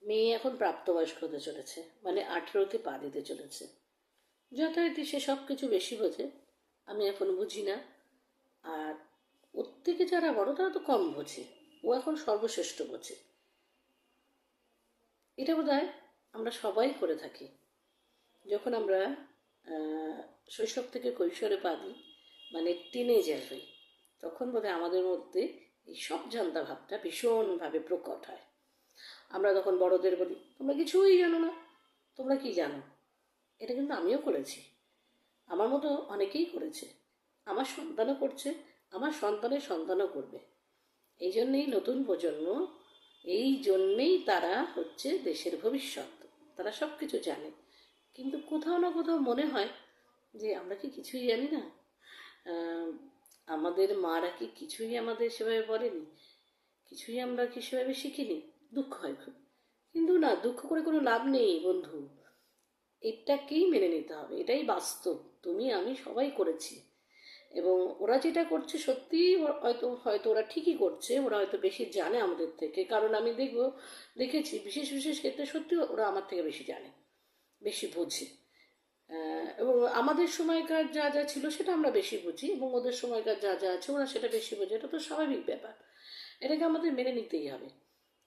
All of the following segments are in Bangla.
মেয়ে এখন প্রাপ্তবয়স্ক হতে চলেছে, মানে 18তে পা দিতে চলেছে। যথারীতি সে সব কিছু বেশি বোঝে, আমি এখন বুঝি না। আর ওর থেকে যারা বড় তারা তো কম বোঝে, ও এখন সর্বশ্রেষ্ঠ বোঝে। এটা বোধহয় আমরা সবাই করে থাকি। যখন আমরা শৈশব থেকে কৈশোরে পা দিই, মানে টিনেজার হই, তখন বোধহয় আমাদের মধ্যে এই সব জানতা ভাবটা ভীষণভাবে প্রকট হয়। আমরা তখন বড়দের বলি, তোমরা কিছুই জানো না, তোমরা কি জানো। এটা কিন্তু আমিও করেছি, আমার মতো অনেকেই করেছে, আমার সন্তানও করছে, আমার সন্তানের সন্তানও করবে। এই জন্যেই নতুন প্রজন্ম, এই জন্যেই তারা হচ্ছে দেশের ভবিষ্যৎ। তারা সব কিছু জানে, কিন্তু কোথাও না কোথাও মনে হয় যে আমরা কি কিছুই জানি না। আমাদের মারা কি কিছুই আমাদের সেভাবে বলেনি, কিছুই আমরা কি সেভাবে শিখিনি। দুঃখ হয় খুব, কিন্তু না, দুঃখ করে কোনো লাভ নেই বন্ধু। এটাকেই মেনে নিতে হবে, এটাই বাস্তব। তুমি আমি সবাই করেছি, এবং ওরা যেটা করছে সত্যিই হয়তো হয়তো ওরা ঠিকই করছে, ওরা হয়তো বেশি জানে আমাদের থেকে। কারণ আমি দেখেছি বিশেষ বিশেষ ক্ষেত্রে সত্যি ওরা আমার থেকে বেশি জানে, বেশি বোঝে। এবং আমাদের সময়কার যা যা ছিল সেটা আমরা বেশি বুঝি, এবং ওদের সময়কার যা যা আছে ওরা সেটা বেশি বোঝে। এটা তো স্বাভাবিক ব্যাপার, এটাকে আমাদের মেনে নিতেই হবে।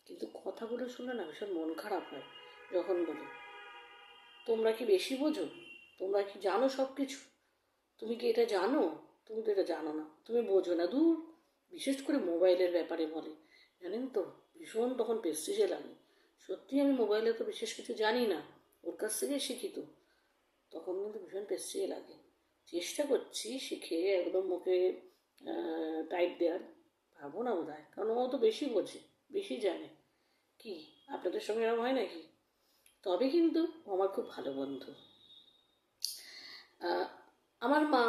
কিন্তু কথাগুলো শুনে না ভীষণ মন খারাপ হয় যখন বলি, তোমরা কি বেশি বোঝো, তোমরা কি জানো সব কিছু, তুমি কি এটা জানো, তুমি তো এটা জানো না, তুমি বোঝো না, দূর। বিশেষ করে মোবাইলের ব্যাপারে বলে, জানেন তো, ভীষণ তখন প্রেস্টিজে লাগে। সত্যি আমি মোবাইলে তো বিশেষ কিছু জানি না, ওর কাছ থেকে শিখি তো, তখন কিন্তু ভীষণ প্রেস্টিজে লাগে। চেষ্টা করছি শিখে একদম মুখে টাইট দেওয়ার, পারবো না বোধ হয়, কারণ ও তো বেশি বোঝে, বেশি জানে। কি আপনাদের সঙ্গে এরকম হয় নাকি? তবে কিন্তু ও আমার খুব ভালো বন্ধু। আমার মা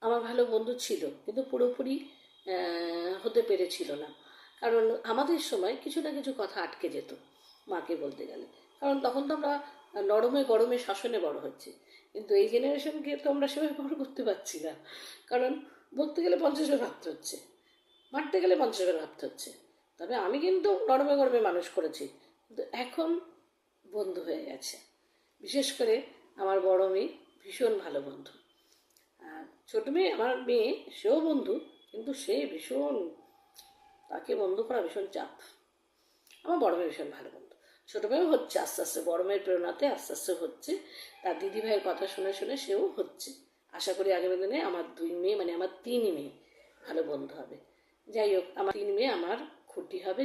আমার ভালো বন্ধু ছিল, কিন্তু পুরোপুরি হতে পেরেছিল না। কারণ আমাদের সময় কিছু না কিছু কথা আটকে যেত মাকে বলতে গেলে। কারণ তখন তো আমরা নরমে গরমে শাসনে বড় হচ্ছে, কিন্তু এই জেনারেশনকে তো আমরা সেভাবে বড় করতে পারছি না। কারণ বলতে গেলে 50 বার ভাবতে হচ্ছে, মারতে গেলে 50 বার ভাবতে হচ্ছে। তবে আমি কিন্তু নরমে গরমে মানুষ করেছি, কিন্তু এখন বন্ধু হয়ে গেছে। বিশেষ করে আমার বড় মেয়ে ভীষণ ভালো বন্ধু। আর ছোটো মেয়ে, আমার মেয়ে, সেও বন্ধু, কিন্তু সে ভীষণ, তাকে বন্ধু করা ভীষণ চাপ। আমার বড় মেয়ে ভীষণ ভালো বন্ধু। ছোটো মেয়েও হচ্ছে আস্তে আস্তে, বড় মেয়ের প্রেরণাতে আস্তে আস্তে হচ্ছে। তার দিদি ভাইয়ের কথা শুনে শুনে সেও হচ্ছে। আশা করি আগামী দিনে আমার 2 মেয়ে, মানে আমার 3 মেয়ে ভালো বন্ধু হবে। যাই হোক, আমার 3 মেয়ে আমার খুঁটি হবে,